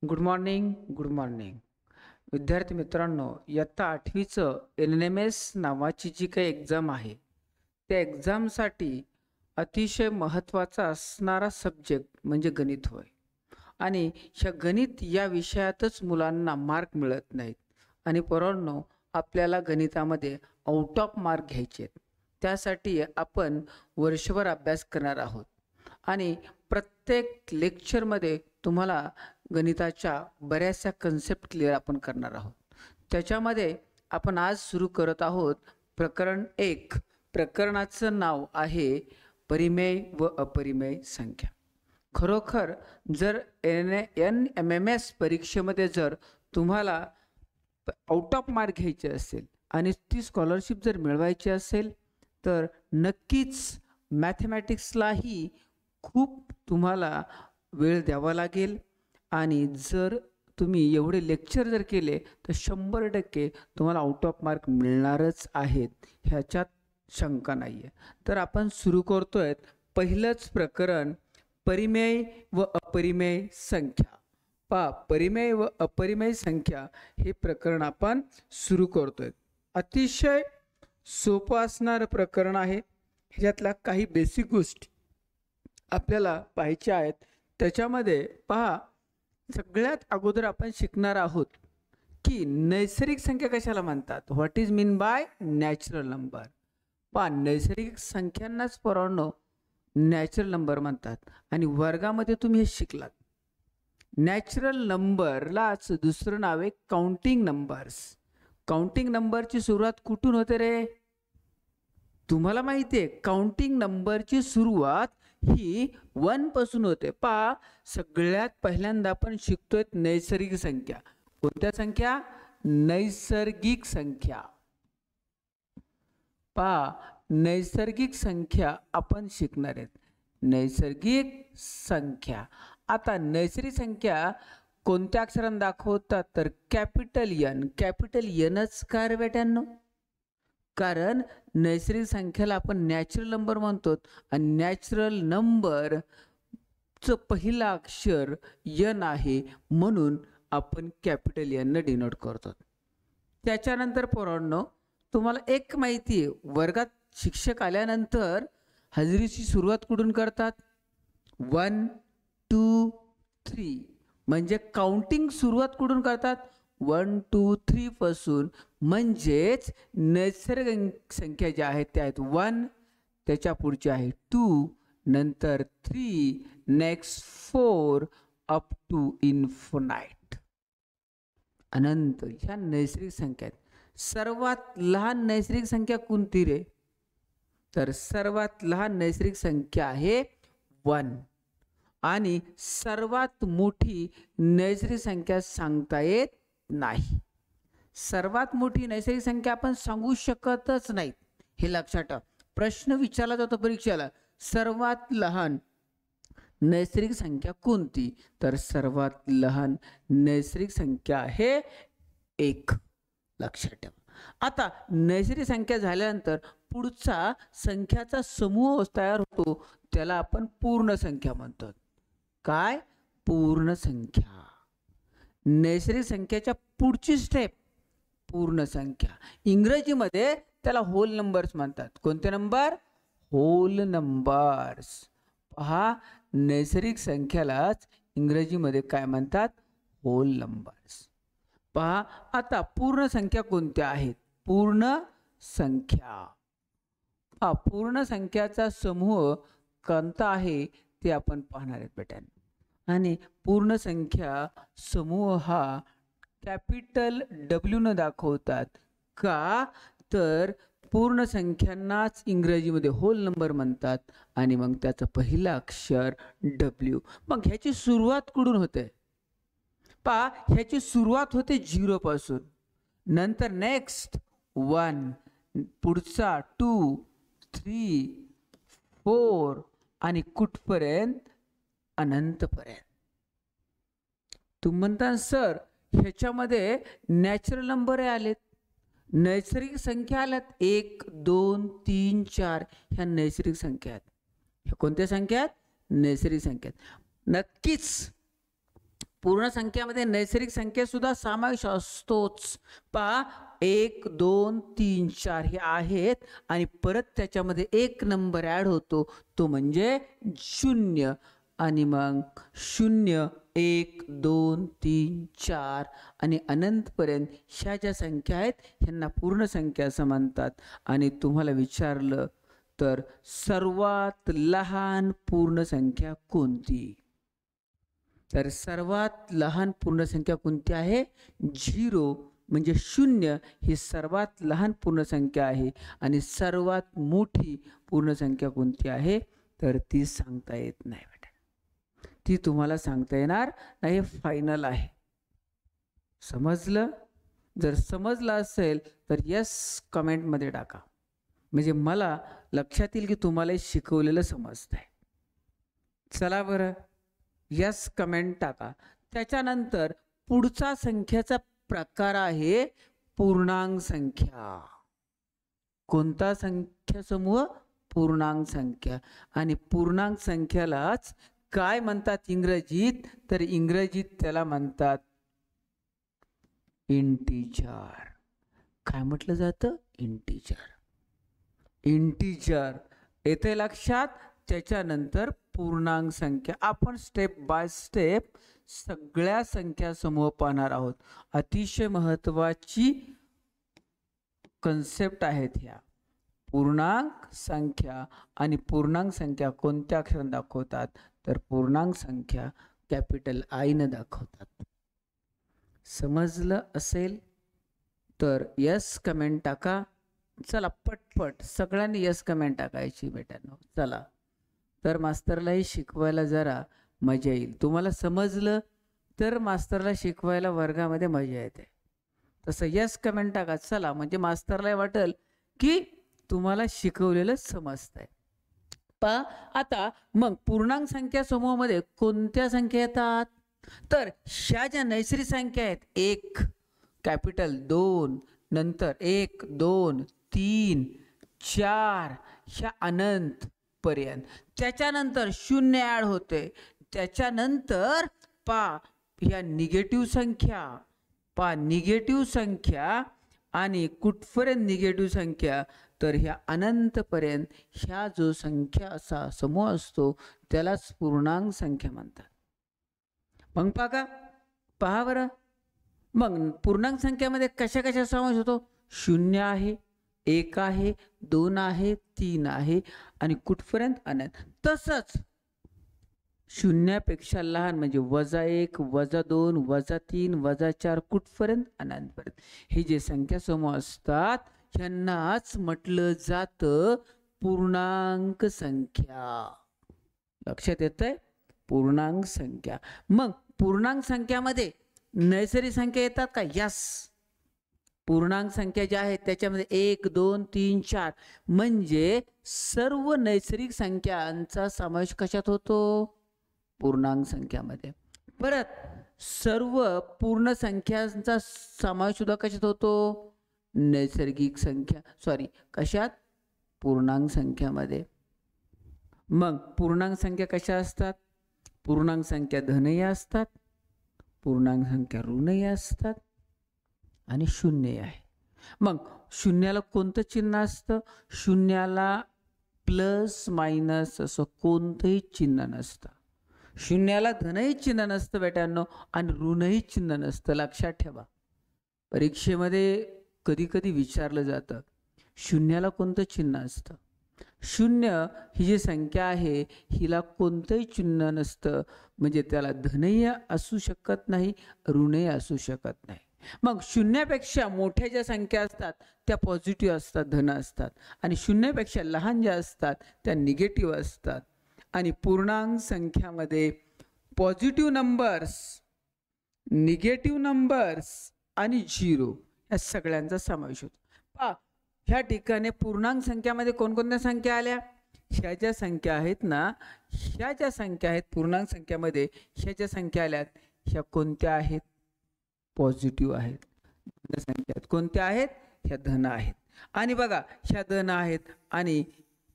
Good morning. विद्यार्थी मित्रांनो, इयत्ता 8वीचं NMS नावाची जी काही एक्झाम आहे, त्या एक्झामसाठी अतिशय महत्त्वाचा असणारा सब्जेक्ट म्हणजे गणित होय. आणि ह्या गणित या विषयातच मुलांना मार्क मिळत नाहीत. आणि पोरांनो, आपल्याला गणितामध्ये आउट ऑफ मार्क घ्यायचे आहेत. त्यासाठी आपण वर्षभर अभ्यास करणार आहोत आणि प्रत्येक लेक्चरमध्ये तुम्हाला गणिताच्या बऱ्याचशा कन्सेप्ट क्लिअर आपण करणार आहोत. त्याच्यामध्ये आपण आज सुरू करत आहोत प्रकरण 1. प्रकरणाचं नाव आहे परिमेय व अपरिमेय संख्या. खरोखर जर NMS परीक्षेमध्ये जर तुम्हाला आउट ऑफ मार्क घ्यायचे असेल आणि ती स्कॉलरशिप जर मिळवायची असेल तर नक्कीच मॅथमॅटिक्सलाही खूप तुम्हाला वेळ द्यावा लागेल. आणि जर तुम्ही एवढे लेक्चर जर केले तर 100% तुम्हाला आउट ऑफ मार्क मिळणारच आहेत, ह्याच्यात शंका नाही आहे. तर आपण सुरू करतोय पहिलंच प्रकरण, परिमेय व अपरिमेय संख्या. परिमेय व अपरिमेय संख्या हे प्रकरण आपण सुरू करतोय. अतिशय सोपं असणारं प्रकरण आहे. ह्याच्यातल्या काही बेसिक गोष्टी आपल्याला पाहायच्या आहेत. त्याच्यामध्ये सगळ्यात अगोदर आपण शिकणार आहोत की नैसर्गिक संख्या कशाला म्हणतात. What is mean by natural number. नैसर्गिक संख्यांनाच पोरांनो नॅचरल नंबर म्हणतात. आणि वर्गामध्ये तुम्ही हे शिकलात. नॅचरल नंबरलाच दुसरं नाव आहे काउंटिंग नंबर्स. काउंटिंग नंबरची सुरुवात कुठून होते रे? तुम्हाला माहिती आहे, काउंटिंग नंबरची सुरुवात ही 1 पासून होते. सगळ्यात पहिल्यांदा आपण शिकतोय नैसर्गिक संख्या. कोणत्या संख्या? नैसर्गिक संख्या. नैसर्गिक संख्या आपण शिकणार आहेत. नैसर्गिक संख्या. आता नैसर्गिक संख्या कोणत्या अक्षराने दाखवतात तर कॅपिटल N. कॅपिटल Nच का रे बेट्यांनो? कारण नैसर्गिक संख्याला आपण नॅचरल नंबर म्हणतो आणि नॅचरल नंबरचं पहिलं अक्षर N आहे, म्हणून आपण कॅपिटल N ने डिनोट करतो. त्याच्यानंतर पोरांनो, तुम्हाला एक माहिती आहे, वर्गात शिक्षक आल्यानंतर हजेरीची सुरुवात कुठून करतात? 1 2 3. म्हणजे काउंटिंग सुरुवात कुठून करतात? 1 2 3 पासून. म्हणजेच नैसर्गिक संख्या ज्या आहेत त्या आहेत 1, त्याच्या पुढची आहे 2, नंतर 3, नेक्स्ट 4 अप टू इन्फिनाइट. अनंत. ह्या नैसर्गिक संख्या आहेत. सर्वात लहान नैसर्गिक संख्या कोणती रे? तर सर्वात लहान नैसर्गिक संख्या आहे 1. आणि सर्वात मोठी नैसर्गिक संख्या सांगता येत नाही. सर्वात मोठी नैसर्गिक संख्या आपण सांगू शकतच नाही, हे लक्षात ठेवा. प्रश्न विचारला जातो परीक्षेला, सर्वात लहान नैसर्गिक संख्या कोणती? तर सर्वात लहान नैसर्गिक संख्या आहे 1. लक्षात ठेवा. आता नैसर्गिक संख्या झाल्यानंतर पुढचा संख्याचा समूह तयार होतो, त्याला आपण पूर्ण संख्या म्हणतो. काय? पूर्ण संख्या. नैसर्गिक संख्याच्या पुढची स्टेप पूर्ण संख्या. इंग्रजीमध्ये त्याला होल नंबर्स म्हणतात. कोणते नंबर? Hole numbers. नैसर्गिक संख्यालाच इंग्रजीमध्ये काय म्हणतात? Whole numbers. आता पूर्ण संख्या कोणत्या आहेत? पूर्ण संख्या. पूर्ण संख्याचा समूह कोणता आहे ते आपण पाहणार आहेत बेटांनो. आणि पूर्ण संख्या समूह हा कॅपिटल W न दाखवतात. का? तर पूर्ण संख्यांनाच इंग्रजीमध्ये होल नंबर म्हणतात आणि मग त्याचं पहिलं अक्षर W. मग ह्याची सुरुवात कुठून होते? ह्याची सुरुवात होते 0 पासून. नंतर नेक्स्ट 1, पुढचा 2 3 4 आणि कुठपर्यंत? अनंतपर्यंत. तुम्ही म्हणता सर ह्याच्यामध्ये नॅचरल नंबर आलेत, नैसर्गिक संख्या आल्यात 1 2 3 4. ह्या नैसर्गिक संख्या आहेत. ह्या कोणत्या संख्या आहेत? नैसर्गिक संख्या. नक्कीच पूर्ण संख्यामध्ये नैसर्गिक संख्या सुद्धा समावेश असतोच. पहा 1 2 3 4 हे आहेत आणि परत त्याच्यामध्ये एक नंबर ॲड होतो, तो म्हणजे 0. आणि मग 0 1 2 3 4 आणि अनंतपर्यंत ह्या ज्या संख्या आहेत ह्यांना पूर्ण संख्या असं म्हणतात. आणि तुम्हाला विचारलं तर सर्वात लहान पूर्ण संख्या कोणती? तर सर्वात लहान पूर्ण संख्या कोणती आहे? 0 म्हणजे 0 ही सर्वात लहान पूर्ण संख्या आहे. आणि सर्वात मोठी पूर्ण संख्या कोणती आहे? तर ती सांगता येत नाही बेटा, ती तुम्हाला सांगता येणार नाही, हे फायनल आहे. समजलं? जर समजलं असेल तर यस कमेंटमध्ये टाका, म्हणजे मला लक्षात येईल की तुम्हाला शिकवलेलं समजतंय. चला बरं, यस कमेंट टाका. त्याच्यानंतर पुढचा संख्याचा प्रकार आहे पूर्णांक संख्या. कोणता संख्या समूह? पूर्णांक संख्या. आणि पूर्णांक संख्यालाच काय म्हणतात इंग्रजीत? तर इंग्रजीत त्याला म्हणतात इंटिजर. काय म्हटलं जातं? इंटिजर. इंटिजर येते लक्षात. त्याच्यानंतर पूर्णांक संख्या. आपण स्टेप बाय स्टेप सगळ्या संख्या समूह पाहणार आहोत. अतिशय महत्त्वाची कन्सेप्ट आहेत ह्या. पूर्णांक संख्या आणि पूर्णांक संख्या कोणत्या अक्षराने दाखवतात? तर पूर्णांक संख्या कॅपिटल आय ने दाखवतात. समजलं असेल तर यस कमेंट टाका. चला पटपट सगळ्यांनी यस कमेंट टाकायची बेटांनो. चला, तर मास्तरलाही शिकवायला जरा मजा येईल. तुम्हाला समजलं तर मास्तरला शिकवायला वर्गामध्ये मजा येते. तसं यस कमेंट टाका. चला, म्हणजे मास्तरला वाटेल की तुम्हाला शिकवलेलं समजतंय. पहा आता मग पूर्णांक संख्या समूहामध्ये कोणत्या संख्या येतात? तर ह्या ज्या नैसर्गिक संख्या आहेत, 1 कॅपिटल 2 नंतर 1 2 3 4 ह्या अनंत पर्यंत. त्याच्यानंतर 0 ॲड होते. त्याच्यानंतर पहा ह्या निगेटिव्ह संख्या. पहा निगेटिव्ह संख्या आणि कुठपर्यंत निगेटिव्ह संख्या? तर ह्या अनंतपर्यंत ह्या जो संख्या असा समूह असतो त्यालाच पूर्णांक संख्या म्हणतात. मग पहा बरं, मग पूर्णांक संख्यामध्ये कशा कशा समावेश होतो? 0 आहे, 1 आहे, 2 आहे, 3 आहे आणि कुठपर्यंत? अनंत. तसंच 0 पेक्षा लहान म्हणजे -1 -2 -3 -4 कुठपर्यंत? अनंतपर्यंत. हे जे संख्या समूह असतात ह्यांनाच म्हटलं जातं पूर्णांक संख्या. लक्षात येतंय? पूर्णांक संख्या. मग पूर्णांक संख्यामध्ये नैसर्गिक संख्या येतात का? यस. पूर्णांक संख्या ज्या आहेत त्याच्यामध्ये 1 2 3 4 म्हणजे सर्व नैसर्गिक संख्यांचा समावेश कशात होतो? पूर्णांक संख्यामध्ये. परत सर्व पूर्ण संख्यांचा समावेश सुद्धा कशात होतो? नैसर्गिक संख्या कशात? पूर्णांक संख्यामध्ये. मग पूर्णांक संख्या कशा असतात? पूर्णांक संख्या धनही असतात, पूर्णांक संख्या ऋणही असतात आणि शून्य आहे. मग शून्याला कोणतं चिन्ह असतं? शून्याला प्लस मायनस असं कोणतंही चिन्ह नसतं. शून्याला धनही चिन्ह नसतं बेटांनो आणि ऋणही चिन्ह नसतं. लक्षात ठेवा. परीक्षेमध्ये कधी कधी विचारलं जातं शून्याला कोणतं चिन्ह असतं? 0 ही जी संख्या आहे हिला कोणतंही चिन्ह नसतं, म्हणजे त्याला धनही असू शकत नाही, ऋणही असू शकत नाही. मग 0 पेक्षा मोठ्या ज्या संख्या असतात त्या पॉझिटिव्ह असतात, धन असतात, आणि 0 पेक्षा लहान ज्या असतात त्या निगेटिव्ह असतात. आणि पूर्णांक संख्यामध्ये पॉझिटिव्ह नंबर्स, निगेटिव्ह नंबर्स आणि 0 या सगळ्यांचा समावेश होतो. पहा ह्या ठिकाणी पूर्णांक संख्यामध्ये कोणकोणत्या संख्या आल्या? ह्या ज्या संख्या आहेत ना, ह्या ज्या संख्या आहेत पूर्णांक संख्यामध्ये, ह्या ज्या संख्या आल्यात ह्या कोणत्या आहेत? पॉझिटिव्ह आहेत. धन संख्या आहेत. कोणत्या आहेत? ह्या धन आहेत. आणि बघा ह्या धन आहेत आणि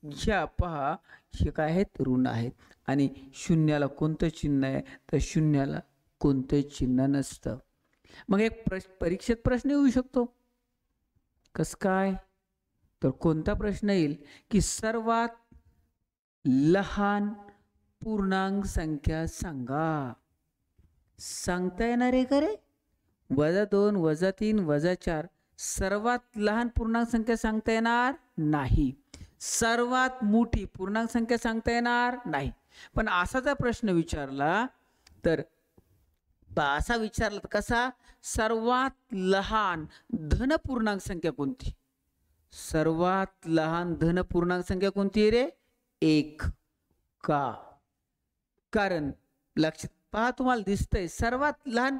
ह्या पहा हे काय आहेत? ऋण आहेत. आणि शून्याला कोणतं चिन्ह आहे? तर शून्याला कोणते चिन्ह नसतं. मग एक परीक्षेत प्रश्न येऊ शकतो. कस काय? तर कोणता प्रश्न येईल की सर्वात लहान पूर्णांक संख्या सांगा. सांगता येणार आहे का रे? -2, -3, -4 सर्वात लहान पूर्णांक संख्या सांगता येणार नाही. सर्वात मोठी पूर्णांक संख्या सांगता येणार नाही. पण असा जर प्रश्न विचारला तर असा विचारला तर कसा? सर्वात लहान धन पूर्णांक संख्या कोणती? सर्वात लहान धन पूर्णांक संख्या कोणती आहे रे? 1. का? कारण लक्षात पहा, तुम्हाला दिसतंय सर्वात लहान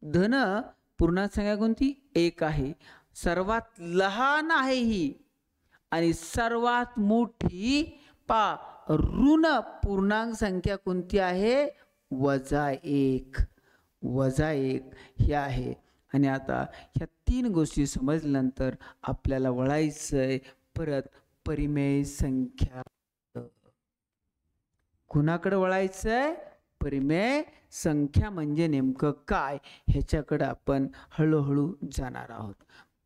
धन पूर्णांक संख्या कोणती? 1 आहे. सर्वात लहान आहे ही. आणि सर्वात मोठी ऋण पूर्णांक संख्या कोणती आहे? -1. -1 ही आहे. आणि आता ह्या 3 गोष्टी समजल्यानंतर आपल्याला वळायचंय परत परिमेय संख्या. कुणाकडे वळायचंय? परिमेय संख्या म्हणजे नेमकं काय ह्याच्याकडे आपण हळूहळू जाणार आहोत.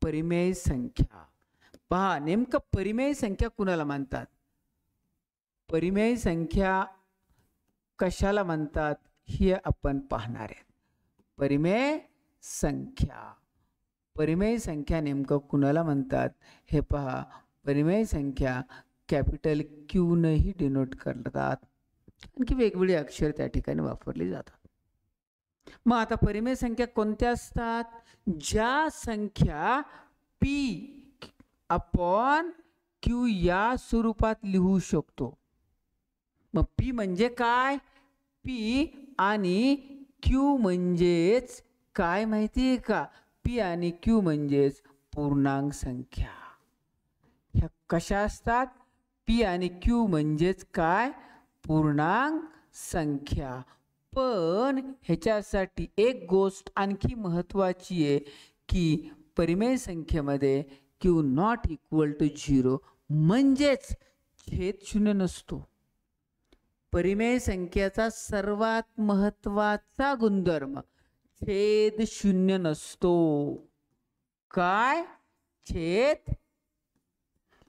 परिमेय संख्या पहा, नेमकं परिमेय संख्या कुणाला म्हणतात? परिमेय संख्या कशाला म्हणतात हे आपण पाहणार आहेत. परिमेय संख्या नेमकं कुणाला म्हणतात हे पहा. परिमेय संख्या कॅपिटल क्यू नही डिनोट करतात. आणखी वेगवेगळी अक्षर त्या ठिकाणी वापरली जातात. मग आता परिमेय संख्या कोणत्या असतात? ज्या संख्या पी अपॉन क्यू या स्वरूपात लिहू शकतो. मग पी म्हणजे काय? पी आणि क्यू म्हणजेच काय माहितीये का? पी आणि क्यू म्हणजेच पूर्णांक संख्या. ह्या कशा असतात? पी आणि क्यू म्हणजेच काय? पूर्णांक संख्या. पण ह्याच्यासाठी एक गोष्ट आणखी महत्वाची आहे की परिमेय संख्येमध्ये क्यू नॉट इक्वल टू 0 म्हणजेच छेद 0 नसतो. परिमेय संख्येचा सर्वात महत्वाचा गुणधर्म छेद 0 नसतो. काय? छेद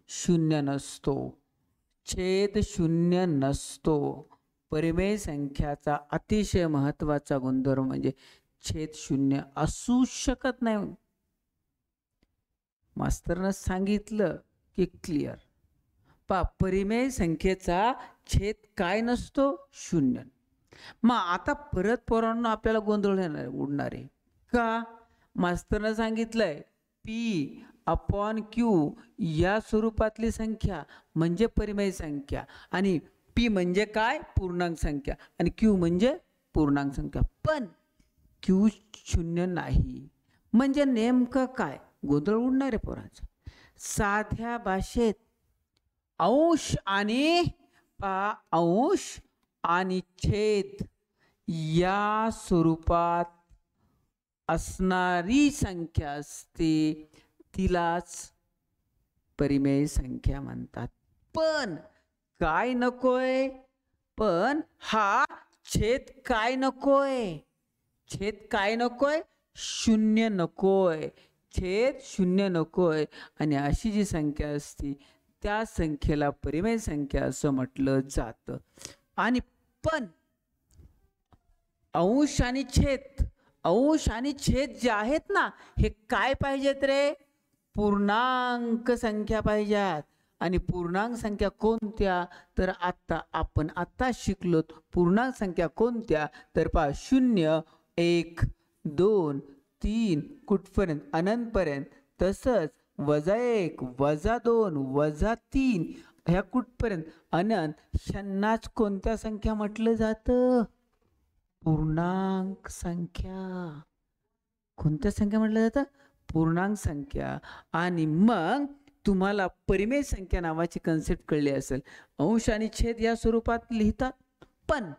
0 नसतो. छेद 0 नसतो. परिमेय संख्याचा अतिशय महत्वाचा गुणधर्म म्हणजे छेद 0 असू शकत नाही. मास्तरनं सांगितलं की क्लिअर. परिमेय संख्येचा छेद काय नसतो? 0. मग आता परत पोरांनो आपल्याला गोंधळ उडणार आहे का? मास्तरनं सांगितलंय पी अपॉन क्यू या स्वरूपातली संख्या म्हणजे परिमेय संख्या. आणि पी म्हणजे काय? पूर्णांक संख्या. आणि क्यू म्हणजे पूर्णांक संख्या. पण क्यू 0 नाही म्हणजे नेमकं काय? गोंधळ उडणार आहे पोरांचा. साध्या भाषेत अंश आणि छेद या स्वरूपात असणारी संख्या असते तिलाच परिमेय संख्या म्हणतात. पण काय नकोय? पण हा छेद काय नकोय? छेद काय नकोय? 0 नकोय. छेद 0 नकोय. आणि अशी जी संख्या असती त्या संख्येला परिमेय संख्या असं म्हटलं जातं. आणि पण अंश आणि छेद जे आहेत ना हे काय पाहिजेत रे? पूर्णांक संख्या पाहिजेत. आणि पूर्णांक संख्या कोणत्या? तर आपण शिकलोत. पूर्णांक संख्या कोणत्या? तर पहा 0, 1, 2, 3 कुठपर्यंत? अनंतपर्यंत. तसंच -1, -2, -3 ह्या कुठपर्यंत? अनंत. ह्यांनाच कोणत्या संख्या म्हटलं जातं? पूर्णांक संख्या. कोणत्या संख्या म्हटलं जातं? पूर्णांक संख्या. आणि मग तुम्हाला परिमेय संख्या नावाची कन्सेप्ट कळली असेल. अंश आणि छेद या स्वरूपात लिहितात. पण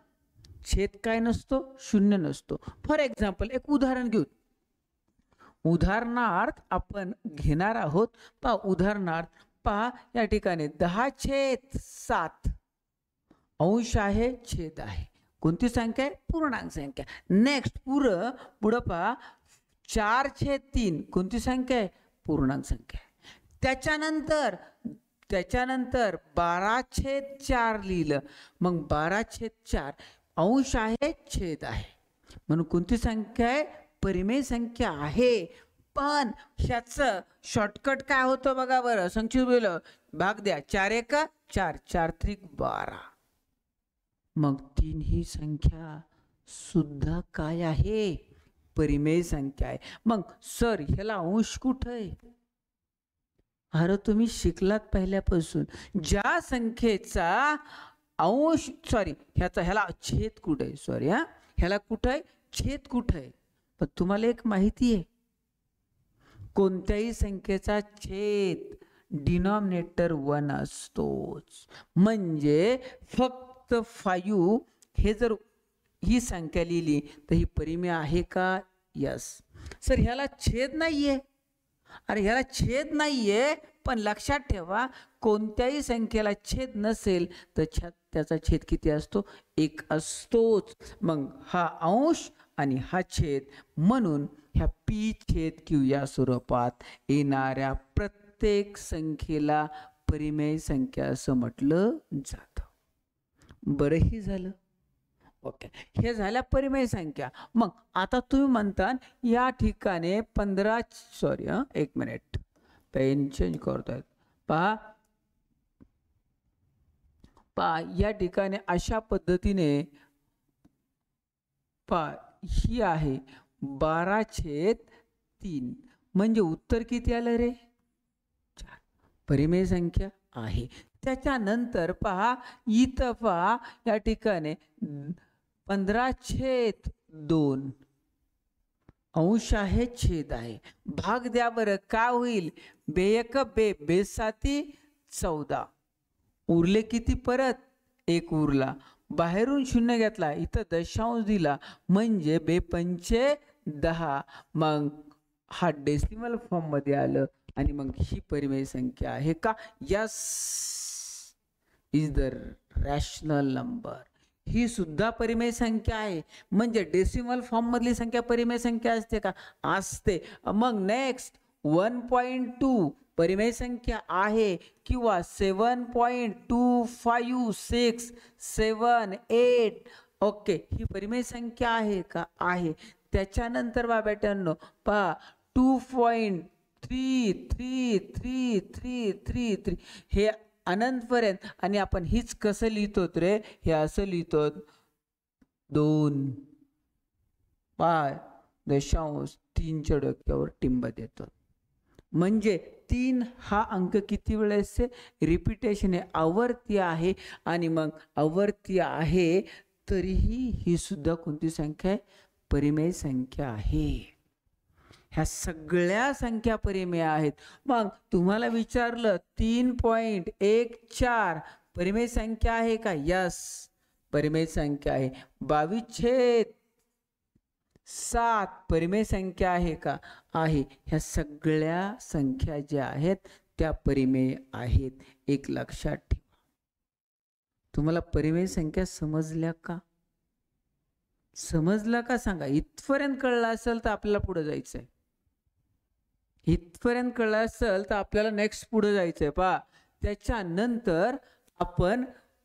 छेद काय नसतो? 0 नसतो. फॉर एक्झाम्पल एक उदाहरण घेऊ. उदाहरणार्थ आपण घेणार आहोत. पहा या ठिकाणी 10/7 अंश आहे, छेद आहे. कोणती संख्या आहे? पूर्णांक संख्या. नेक्स्ट पुढं पहा 4/3 कोणती संख्या आहे? पूर्णांक संख्या. त्याच्यानंतर 12/4 लिहिलं. मग 12/4 अंश आहे, छेद आहे, म्हणून कोणती संख्या आहे? परिमेय संख्या आहे. पण ह्याचं शॉर्टकट काय होतं बघा बरं, संक्षिप्त बोललं भाग द्या. 4 1 4, 4 3 12. मग 3 ही संख्या सुद्धा काय आहे? परिमेय संख्या आहे. मग सर ह्याला अंश कुठं आहे? अरे तुम्ही शिकलात पहिल्यापासून, ज्या संख्येचा अंश ह्याला छेद कुठे आहे? ह्याला कुठं आहे? छेद कुठं आहे? पण तुम्हाला एक माहिती आहे, कोणत्याही संख्येचा छेद डिनॉमिनेटर 1 असतोच. म्हणजे फक्त 5 हे जर ही संख्या लिहिली तर ही परिमेय आहे का? यस. सर ह्याला छेद नाहीये. अरे ह्याला छेद नाहीये, पण लक्षात ठेवा कोणत्याही संख्येला छेद नसेल तर त्याचा छेद किती असतो? 1 असतोच. मग हा अंश आणि हा छेद, म्हणून ह्या P छेद Q या स्वरूपात येणाऱ्या प्रत्येक संख्येला परिमेय संख्या असं म्हटलं जातं. बरंही झालं. ओके, हे झाल्या परिमेय संख्या. मग आता तुम्ही म्हणता या ठिकाणी 15 एक मिनिट पेन चेंज करतोय. पहा या ठिकाणी अशा पद्धतीने ही आहे 12/3. म्हणजे उत्तर किती आलं रे? 4. परिमेय संख्या आहे. त्याच्यानंतर पहा इथं पहा या ठिकाणी 15/2 अंश आहे, छेद आहे. भाग द्या बरं, काय होईल? 2 2 14. उरले किती? परत 1 उरला. बाहेरून 0 घेतला, इथं दशांश दिला, म्हणजे 2 पंचे 10. मग हा डेसिमल फॉर्म मध्ये आलं आणि मग ही परिमेय संख्या आहे का? Yes, is the rational number. ही सुद्धा परिमेय संख्या आहे. म्हणजे डेसिमल फॉर्म मधली संख्या परिमेय संख्या असते का? असते. मग नेक्स्ट 1.2 परिमेय संख्या आहे किंवा 7.25678. ओके, ही परिमेय संख्या आहे का? आहे. त्याच्यानंतर बेटांनो पहा 2.33333 हे अनंतपर्यंत. आणि आपण हीच कसं लिहितो रे? हे असं लिहितो 2 दशांश 3च्या डोक्यावर टिंब देतो. म्हणजे 3 हा अंक किती वेळेस रिपीटेशन आहे, आवर्ती आहे. आणि मग आवर्ती आहे तरीही ही सुद्धा कोणती संख्या आहे? परिमेय संख्या आहे. ह्या सगळ्या संख्या परिमेय आहेत. मग तुम्हाला विचारलं 3.14 परिमेय संख्या आहे का? यस, परिमेय संख्या आहे. 22/7 परिमेय संख्या आहे का? आहे. ह्या सगळ्या संख्या ज्या आहेत त्या परिमेय आहेत. एक लक्षात ठेवा. तुम्हाला परिमेय संख्या समजल्या का? समजला का सांगा. इथपर्यंत कळलं असेल तर आपल्याला पुढे जायचंय. इथपर्यंत कळलं असेल तर आपल्याला नेक्स्ट पुढे जायचंय. पहा त्याच्यानंतर आपण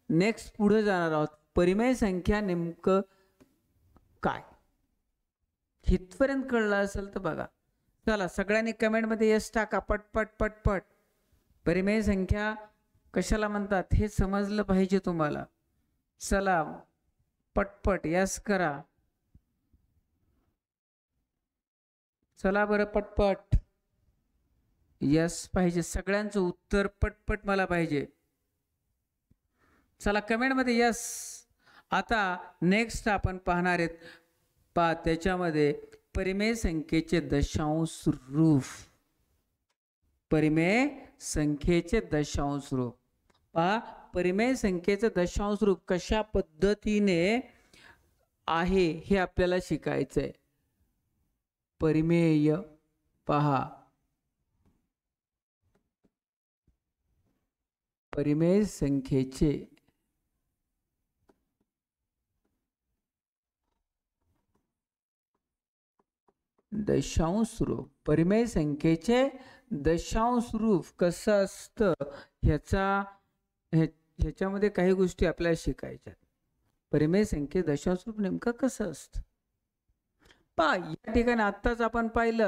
नेक्स्ट पुढे जाणार आहोत. परिमेय संख्या नेमकं काय? इथपर्यंत कळलं असेल तर बघा. चला सगळ्यांनी कमेंट मध्ये यस टाका. पटपट पटपट. परिमेय संख्या कशाला म्हणतात हे समजलं पाहिजे तुम्हाला. चला पटपट यस करा. चला बरं पटपट यस पाहिजे. सगळ्यांचं उत्तर पटपट मला पाहिजे. चला कमेंट मध्ये यस. आता नेक्स्ट आपण पाहणार आहेत पहा त्याच्यामध्ये परिमेय संख्येचे दशांश रूप. परिमेय संख्येचे दशांश रूप. पहा परिमेय संख्येचे दशांश रूप कशा पद्धतीने आहे हे आपल्याला शिकायचंय. परिमेय पहा, परिमेय संख्येचे दशांश रूप, परिमेय संख्येचे दशांश रूप कसं असतं ह्याच्यामध्ये काही गोष्टी आपल्याला शिकायच्या. परिमेय संख्ये दशांश रूप नेमकं कसं असतं पहा. या ठिकाणी आत्ताच आपण पाहिलं